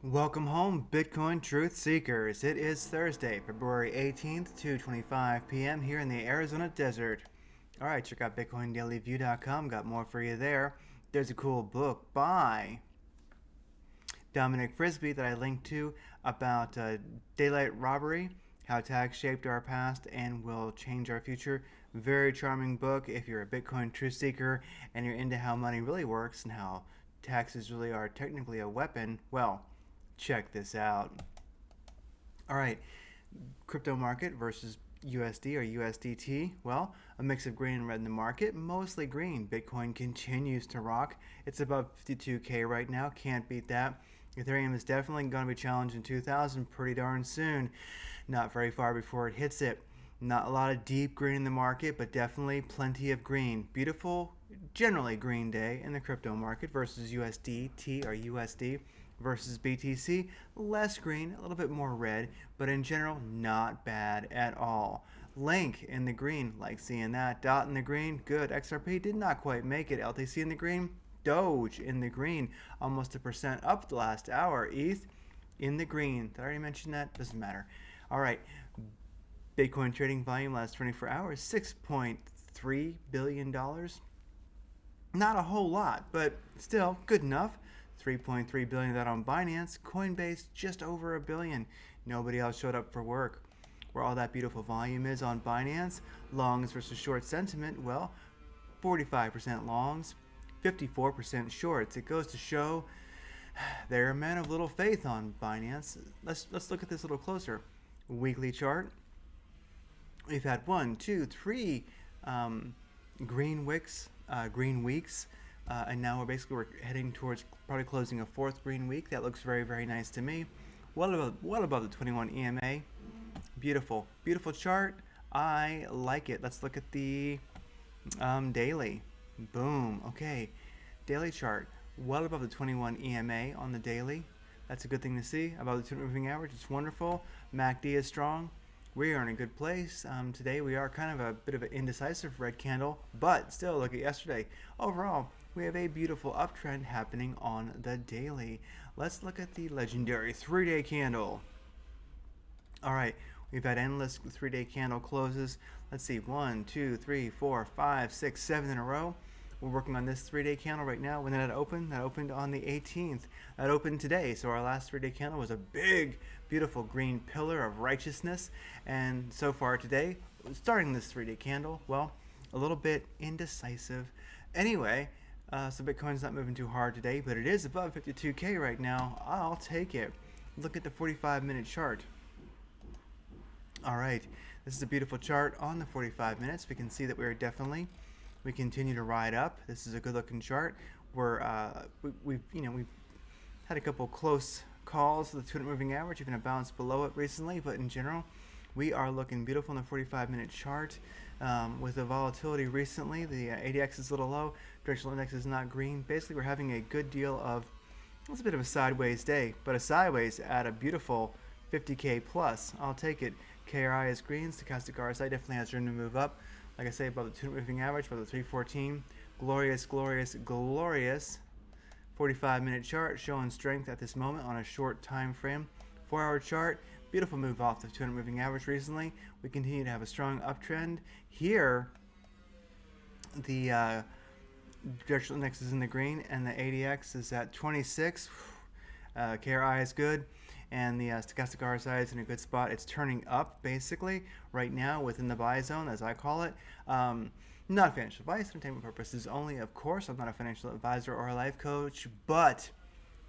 Welcome home, Bitcoin Truth Seekers. It is Thursday, February 18th, 2:25 p.m. here in the Arizona desert. All right, check out BitcoinDailyView.com. Got more for you there. There's a cool book by Dominic Frisby that I linked to about daylight robbery, how tax shaped our past and will change our future. Very charming book if you're a Bitcoin truth seeker and you're into how money really works and how taxes really are technically a weapon. Well, check this out. All right, crypto market versus USD or USDT. Well, a mix of green and red in the market, mostly green. Bitcoin continues to rock. It's above 52K right now. Can't beat that. Ethereum is definitely going to be challenged in 2000 pretty darn soon. Not very far before it hits it. Not a lot of deep green in the market, but definitely plenty of green. Beautiful, generally green day in the crypto market versus USDT or USD versus BTC. Less green, a little bit more red, but in general, not bad at all. Link in the green, like seeing that. Dot in the green, good. XRP did not quite make it. LTC in the green. DOGE in the green, almost 1% up the last hour. ETH in the green. Did I already mention that? Doesn't matter. All right. Bitcoin trading volume last 24 hours, $6.3 billion. Not a whole lot, but still good enough. 3.3 billion of that on Binance. Coinbase just over a billion. Nobody else showed up for work. Where all that beautiful volume is on Binance, longs versus short sentiment, well, 45% longs, 54% shorts. It goes to show they're a man of little faith on Binance. Let's look at this a little closer. Weekly chart. We've had one, two, three green weeks, and now we're heading towards probably closing a fourth green week. That looks very, very nice to me. Well above the 21 EMA. Beautiful, beautiful chart. I like it. Let's look at the daily. Boom. Okay, daily chart. Well above the 21 EMA on the daily. That's a good thing to see. Above the 200 moving average, it's wonderful. MACD is strong. We are in a good place. Today we are kind of a bit of an indecisive red candle, but still look at yesterday. Overall, we have a beautiful uptrend happening on the daily. Let's look at the legendary 3-day candle. All right, we've had endless 3-day candle closes. Let's see, 1, 2, 3, 4, 5, 6, 7 in a row. We're working on this 3-day candle right now. When did that open? That opened on the 18th. That opened today. So our last 3-day candle was a big, beautiful green pillar of righteousness. And so far today, starting this 3-day candle, well, a little bit indecisive. Anyway, so Bitcoin's not moving too hard today, but it is above 52K right now. I'll take it. Look at the 45-minute chart. All right, this is a beautiful chart on the 45 minutes. We can see that we continue to ride up. This is a good-looking chart. We've had a couple close calls to the 200 moving average, even a bounce below it recently, but in general, we are looking beautiful on the 45-minute chart. With the volatility recently, the ADX is a little low. Directional index is not green. Basically, we're having a good deal of, it's a bit of a sideways day, but a sideways at a beautiful 50K plus. I'll take it. KRI is green. Stochastic RSI definitely has room to move up. Like I say, above the 200 moving average, above the 314. Glorious, glorious, glorious 45-minute chart showing strength at this moment on a short time frame. 4-hour chart, beautiful move off the 200 moving average recently. We continue to have a strong uptrend. Here, the directional index is in the green and the ADX is at 26. KRI is good, and the stochastic RSI is in a good spot. It's turning up basically right now within the buy zone, as I call it. Not financial advice, entertainment purposes only, of course. I'm not a financial advisor or a life coach, but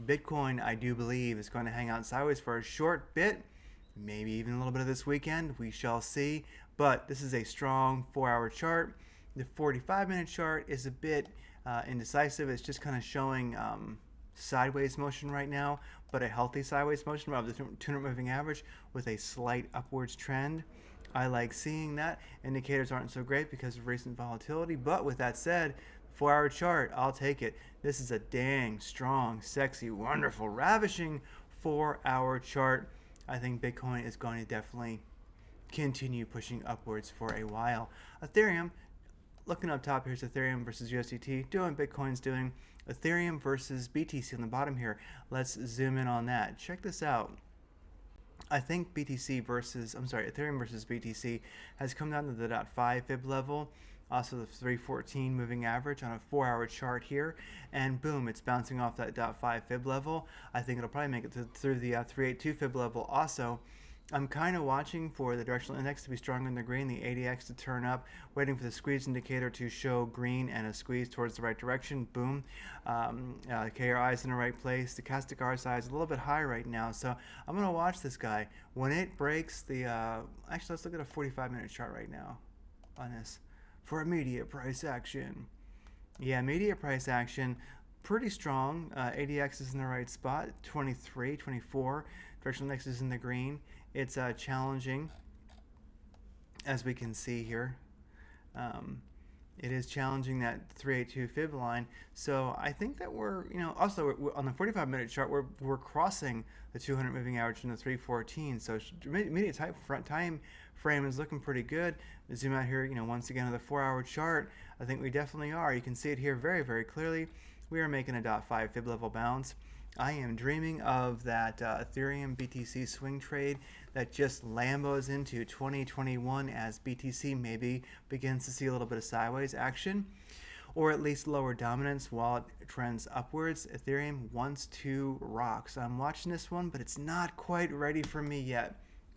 Bitcoin, I do believe, is going to hang out sideways for a short bit, maybe even a little bit of this weekend. We shall see. But this is a strong 4-hour chart. The 45-minute chart is a bit indecisive. It's just kind of showing sideways motion right now, but a healthy sideways motion above the 200 moving average with a slight upwards trend. I like seeing that. Indicators aren't so great because of recent volatility, but with that said, 4-hour chart, I'll take it. This is a dang strong, sexy, wonderful, ravishing 4-hour chart. I think Bitcoin is going to definitely continue pushing upwards for a while. Ethereum, looking up top, here's Ethereum versus USDT, doing Bitcoin's doing. Ethereum versus BTC on the bottom here. Let's zoom in on that. Check this out. I think Ethereum versus BTC has come down to the .5 fib level, also the 314 moving average on a 4-hour chart here, and boom, it's bouncing off that .5 fib level. I think it'll probably make it through the 382 fib level also. I'm kind of watching for the directional index to be stronger in the green, the ADX to turn up, waiting for the squeeze indicator to show green and a squeeze towards the right direction. Boom. KRI is in the right place. The stochastic RSI is a little bit high right now, so I'm going to watch this guy. When it breaks the... actually, let's look at a 45-minute chart right now on this for immediate price action. Yeah, immediate price action, pretty strong. ADX is in the right spot, 23, 24. Directional index is in the green. It's challenging, as we can see here. It is challenging that 382 fib line. So I think that we're, also on the 45-minute chart, we're crossing the 200 moving average from the 314. So immediate time frame is looking pretty good. Zoom out here, once again on the 4-hour chart. I think we definitely are. You can see it here very, very clearly. We are making a .5 fib level bounce. I am dreaming of that Ethereum BTC swing trade that just Lambos into 2021 as BTC maybe begins to see a little bit of sideways action, or at least lower dominance while it trends upwards. Ethereum wants to rock. So I'm watching this one, but it's not quite ready for me yet.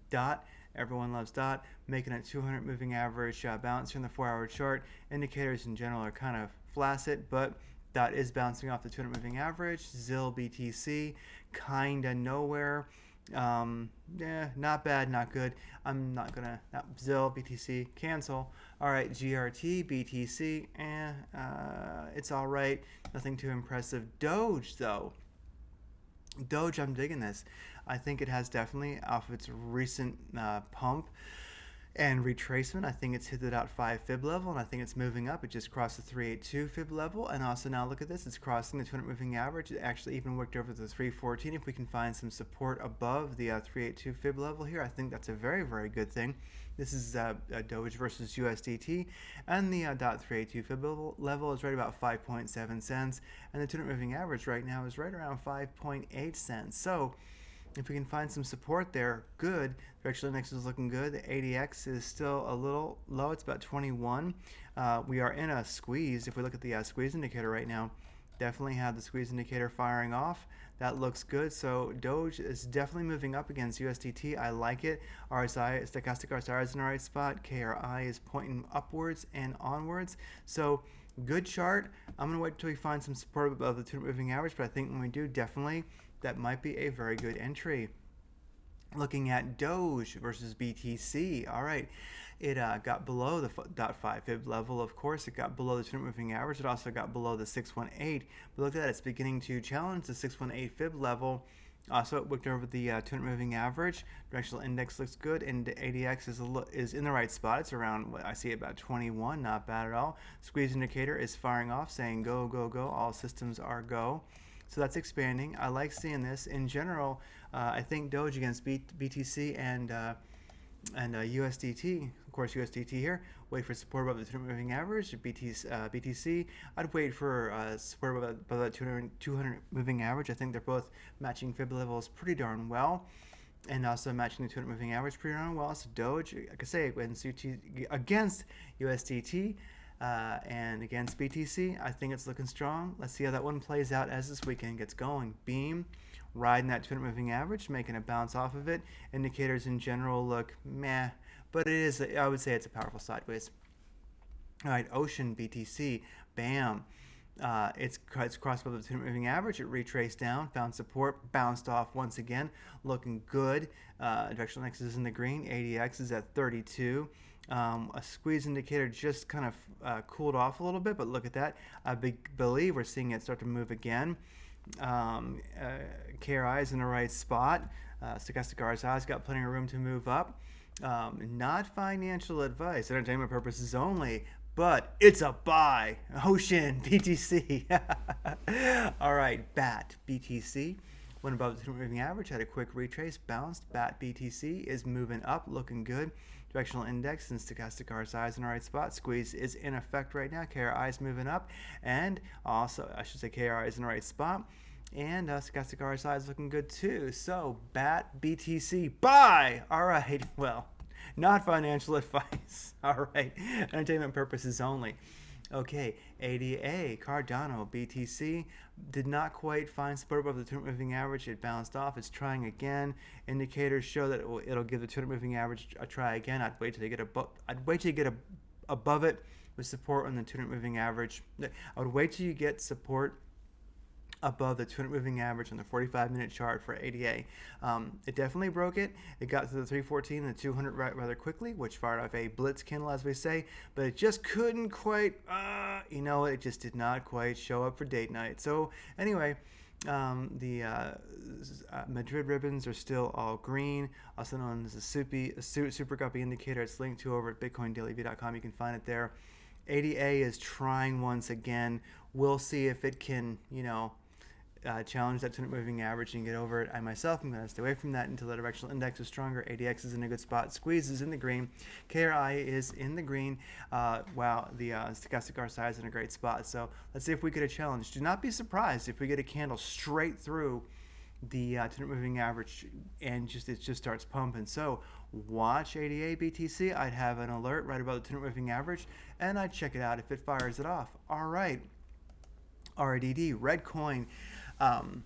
DOT, everyone loves DOT, making a 200 moving average bounce here in the 4-hour chart. Indicators in general are kind of flaccid, but DOT is bouncing off the 200 moving average. ZIL BTC, kinda nowhere. Not bad, not good. I'm not gonna. ZIL BTC, cancel. All right, GRT BTC, it's all right. Nothing too impressive. DOGE though. DOGE, I'm digging this. I think it has definitely, off of its recent pump and retracement, I think it's hit the .5 fib level, and I think it's moving up. It just crossed the 382 fib level, and also now look at this, it's crossing the 200 moving average. It actually even worked over the 314. If we can find some support above the 382 fib level here, I think that's a very, very good thing. This is DOGE versus USDT, and the .382 fib level is right about 5.7 cents, and the 200 moving average right now is right around 5.8 cents. So if we can find some support there, good. Directional index is looking good. The ADX is still a little low. It's about 21. We are in a squeeze. If we look at the squeeze indicator right now, definitely have the squeeze indicator firing off. That looks good. So DOGE is definitely moving up against USDT. I like it. RSI, stochastic RSI is in the right spot. KRI is pointing upwards and onwards. So good chart. I'm going to wait until we find some support above the 200 moving average, but I think when we do, definitely that might be a very good entry. Looking at DOGE versus BTC. All right, it got below the .5 fib level. Of course, it got below the 200 moving average. It also got below the 618. But look at that, it's beginning to challenge the 618 fib level. Also, it worked over the 200 moving average. Directional index looks good, and the ADX is in the right spot. It's around, I see about 21, not bad at all. Squeeze indicator is firing off, saying go, go, go. All systems are go. So that's expanding. I like seeing this. In general, I think DOGE against BTC and USDT. Of course, USDT here. Wait for support above the 200 moving average. BTC, I'd wait for support above that 200 moving average. I think they're both matching fib levels pretty darn well, and also matching the 200 moving average pretty darn well. So DOGE, like I say, against USDT. And against BTC, I think it's looking strong. Let's see how that one plays out as this weekend gets going. Beam, riding that 200 moving average, making a bounce off of it. Indicators in general look meh, but it is, I would say it's a powerful sideways. All right, Ocean BTC, bam. It's crossed above the 200 moving average. It retraced down, found support, bounced off once again, looking good. Directional index is in the green. ADX is at 32. A squeeze indicator just kind of cooled off a little bit, but look at that. I believe we're seeing it start to move again. KRI is in the right spot. Stochastic RSI has got plenty of room to move up. Not financial advice, entertainment purposes only, but it's a buy. Ocean BTC. All right, BAT BTC. Went above the 200 moving average, had a quick retrace, bounced. BAT BTC is moving up, looking good. Directional index and stochastic RSI is in the right spot. Squeeze is in effect right now. KRI is moving up, and also I should say KRI is in the right spot. And stochastic RSI is looking good too. So BAT BTC buy. All right. Well, not financial advice. All right. Entertainment purposes only. Okay, ADA, Cardano, BTC did not quite find support above the 200 moving average. It bounced off. It's trying again. Indicators show that it'll give the 200 moving average a try again. I'd wait till you get above it with support on the 200 moving average. I would wait till you get support above the 200 moving average on the 45-minute chart for ADA. It definitely broke it. It got to the 314 and the 200 rather quickly, which fired off a blitz candle, as we say, but it just couldn't quite, it just did not quite show up for date night. So anyway, the Madrid ribbons are still all green, also known as a super guppy indicator. It's linked to over at bitcoindailyview.com. You can find it there. ADA is trying once again. We'll see if it can, challenge that 200 moving average and get over it. I myself am going to stay away from that until the directional index is stronger. ADX is in a good spot. Squeeze is in the green. KRI is in the green. Wow, the stochastic RSI is in a great spot. So let's see if we get a challenge. Do not be surprised if we get a candle straight through the 200 moving average and it just starts pumping. So watch ADA BTC. I'd have an alert right above the 200 moving average, and I'd check it out if it fires it off. All right. RDD, red coin.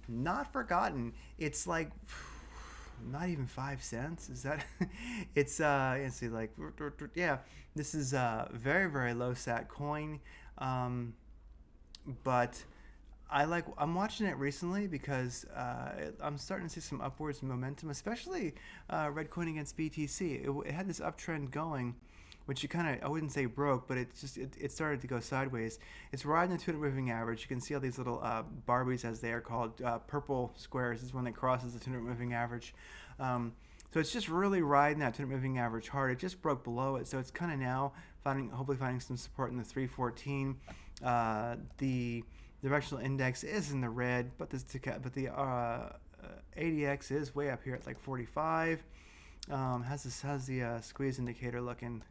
Not forgotten. It's like not even 5 cents. Is that? It's let's see, like yeah. This is a very, very low sat coin, but I'm watching it recently because I'm starting to see some upwards momentum, especially red coin against BTC. It had this uptrend going, which you kind of, I wouldn't say broke, but it started to go sideways. It's riding the 200 moving average. You can see all these little Barbies, as they are called, purple squares. This is when it crosses the 200 moving average. So it's just really riding that 200 moving average hard. It just broke below it, so it's kind of now hopefully finding some support in the 314. The directional index is in the red, but the ADX is way up here at like 45. How's the squeeze indicator looking?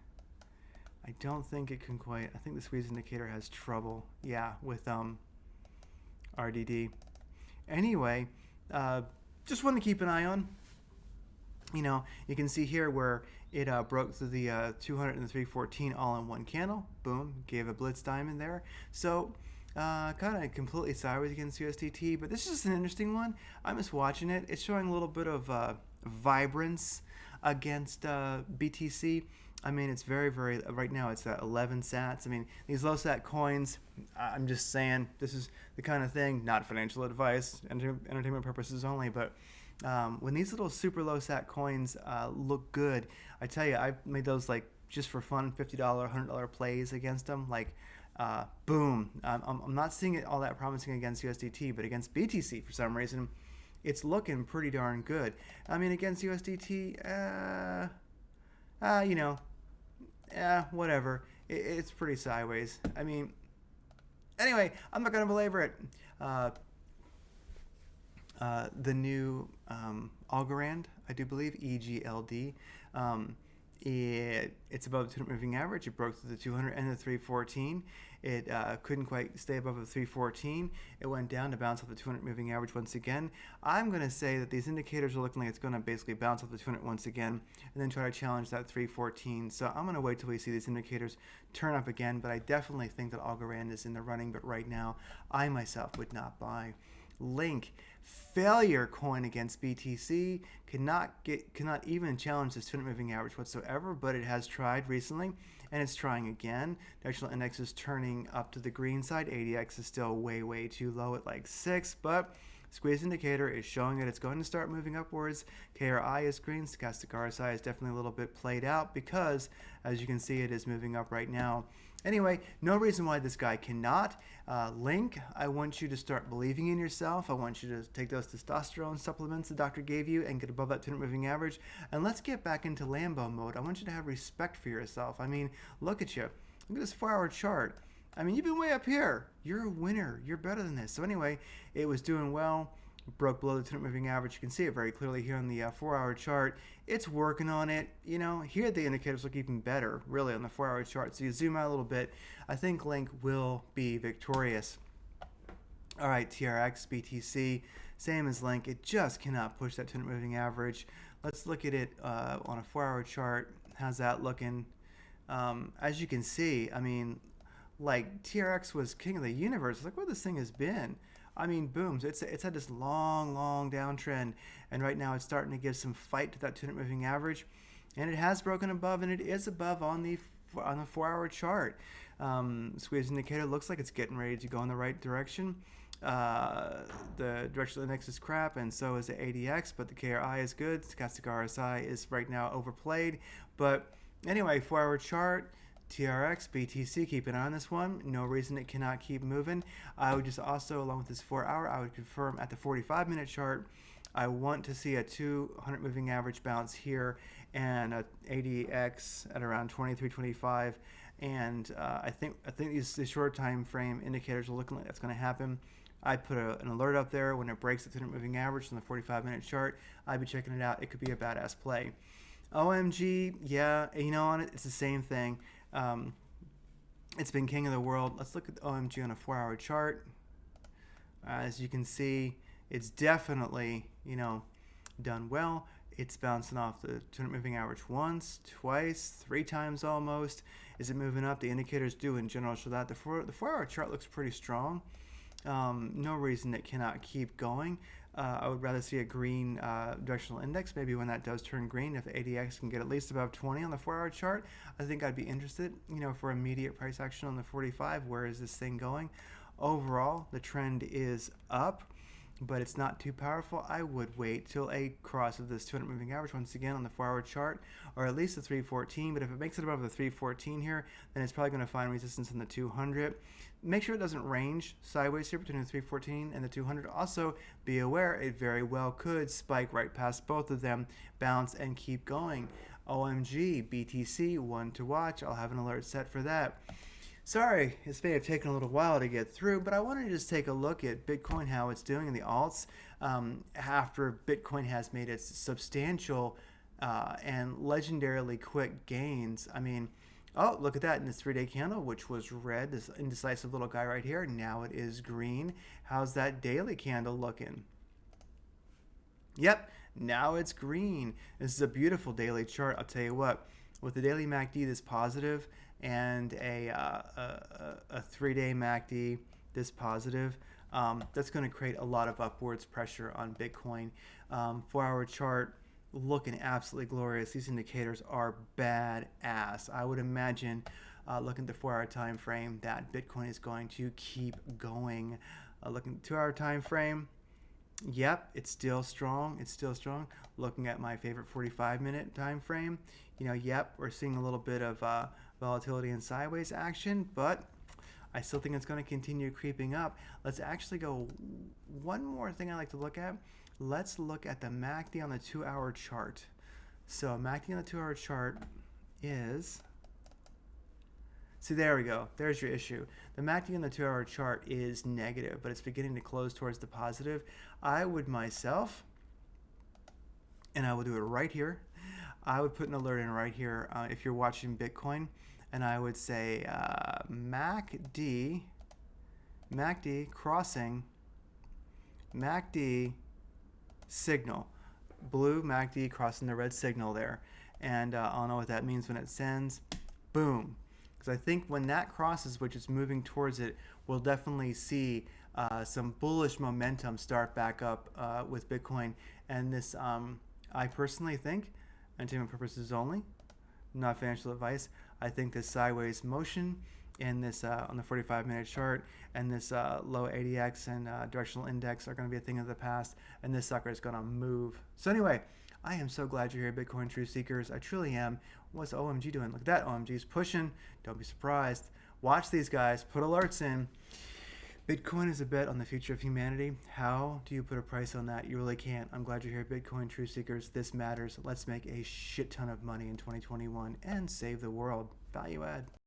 I don't think it can quite. I think the squeeze indicator has trouble. Yeah, with RDD. Anyway, just want to keep an eye on. You can see here where it broke through the 200 and the 314 all in one candle. Boom, gave a blitz diamond there. So kind of completely sideways against USDT, but this is just an interesting one. I'm just watching it. It's showing a little bit of vibrance against BTC. I mean, it's very, very, right now it's at 11 sats. I mean, these low sat coins, I'm just saying, this is the kind of thing, not financial advice, entertainment purposes only, but when these little super low sat coins look good, I tell you, I've made those like just for fun, $50, $100 plays against them, like boom. I'm not seeing it all that promising against USDT, but against BTC for some reason, it's looking pretty darn good. I mean, against USDT, whatever. It's pretty sideways. I mean, anyway, I'm not going to belabor it. The new Algorand, I do believe, EGLD, it's above the 200 moving average. It broke through the 200 and the 314. It couldn't quite stay above the 314. It went down to bounce off the 200 moving average once again. I'm going to say that these indicators are looking like it's going to basically bounce off the 200 once again and then try to challenge that 314. So I'm going to wait till we see these indicators turn up again, but I definitely think that Algorand is in the running, but right now I myself would not buy. Link, failure coin against BTC, cannot even challenge this 200 moving average whatsoever, but it has tried recently and it's trying again. Directional index is turning up to the green side. ADX is still way too low at like 6, but squeeze indicator is showing that it's going to start moving upwards. KRI is green. Stochastic RSI is definitely a little bit played out because, as you can see, it is moving up right now. Anyway, no reason why this guy cannot. Link, I want you to start believing in yourself. I want you to take those testosterone supplements the doctor gave you and get above that 200 moving average. And let's get back into Lambo mode. I want you to have respect for yourself. I mean, look at you. Look at this 4-hour chart. I mean, you've been way up here. You're a winner. You're better than this. So anyway, it was doing well. broke below the 200 moving average. You can see it very clearly here on the 4-hour chart. It's working on it. You know, here the indicators look even better, really, on the 4-hour chart. So you zoom out a little bit, I think Link will be victorious. All right, TRX, BTC, same as Link. It just cannot push that 200 moving average. Let's look at it on a 4-hour chart. How's that looking? As you can see, I mean, like TRX was king of the universe. Look where this thing has been. I mean, boom. So it's had this long downtrend, and right now it's starting to give some fight to that 200 moving average, and it has broken above, and it is above on the 4-hour chart. Squeeze indicator looks like it's getting ready to go in the right direction. The directional index is crap, and so is the ADX, but the KRI is good. Stochastic RSI is right now overplayed, but anyway, 4-hour chart. TRX, BTC, keep an eye on this one. No reason it cannot keep moving. I would just also, along with this 4-hour, I would confirm at the 45-minute chart, I want to see a 200 moving average bounce here and a ADX at around 23.25. And I think these short time frame indicators are looking like that's going to happen. I put an alert up there when it breaks the 200 moving average on the 45-minute chart. I'd be checking it out. It could be a badass play. OMG, yeah, you know, on it, it's the same thing. It's been king of the world. Let's look at the OMG on a 4-hour chart. As you can see, it's definitely, you know, done well. It's bouncing off the 200 moving average once, twice, 3 times almost. Is it moving up? The indicators do in general show that. The 4-hour chart looks pretty strong. No reason it cannot keep going. I would rather see a green directional index. Maybe when that does turn green, if ADX can get at least above 20 on the 4-hour chart, I think I'd be interested, you know, for immediate price action on the 45. Where is this thing going? Overall, the trend is up, but it's not too powerful. I would wait till a cross of this 200 moving average once again on the 4-hour chart, or at least the 314. But if it makes it above the 314 here, then it's probably going to find resistance in the 200. Make sure it doesn't range sideways here between the 314 and the 200. Also, be aware it very well could spike right past both of them, bounce, and keep going. OMG, BTC, one to watch. I'll have an alert set for that. Sorry, this may have taken a little while to get through, but I wanted to just take a look at Bitcoin, how it's doing in the alts after Bitcoin has made its substantial and legendarily quick gains. I mean, oh, look at that in this 3-day candle, which was red, this indecisive little guy right here. Now it is green. How's that daily candle looking? Yep, now it's green. This is a beautiful daily chart. I'll tell you what, with the daily MACD this positive and a 3-day MACD this positive, that's going to create a lot of upwards pressure on Bitcoin. 4-hour chart looking absolutely glorious. These indicators are badass. I would imagine, looking at the 4-hour time frame, that Bitcoin is going to keep going. Looking at the 2-hour time frame, yep, it's still strong. It's still strong. Looking at my favorite 45-minute time frame, you know, yep, we're seeing a little bit of volatility and sideways action, but I still think it's going to continue creeping up. Let's actually go one more thing I like to look at. Let's look at the MACD on the 2-hour chart. So MACD on the 2-hour chart is, see, there we go. There's your issue. The MACD on the 2-hour chart is negative, but it's beginning to close towards the positive. I would myself, and I will do it right here, I would put an alert in right here if you're watching Bitcoin, and I would say MACD crossing MACD signal, blue MACD crossing the red signal there, and I'll know what that means when it sends, boom. Because I think when that crosses, which is moving towards it, we'll definitely see some bullish momentum start back up with Bitcoin. And this, I personally think, entertainment purposes only, not financial advice, I think this sideways motion in this on the 45-minute chart and this low ADX and directional index are going to be a thing of the past, and this sucker is going to move. So anyway, I am so glad you're here, Bitcoin Truth Seekers. I truly am. What's OMG doing? Look at that. OMG's pushing. Don't be surprised. Watch these guys. Put alerts in. Bitcoin is a bet on the future of humanity. How do you put a price on that? You really can't. I'm glad you're here, Bitcoin Truth Seekers. This matters. Let's make a shit ton of money in 2021 and save the world. Value add.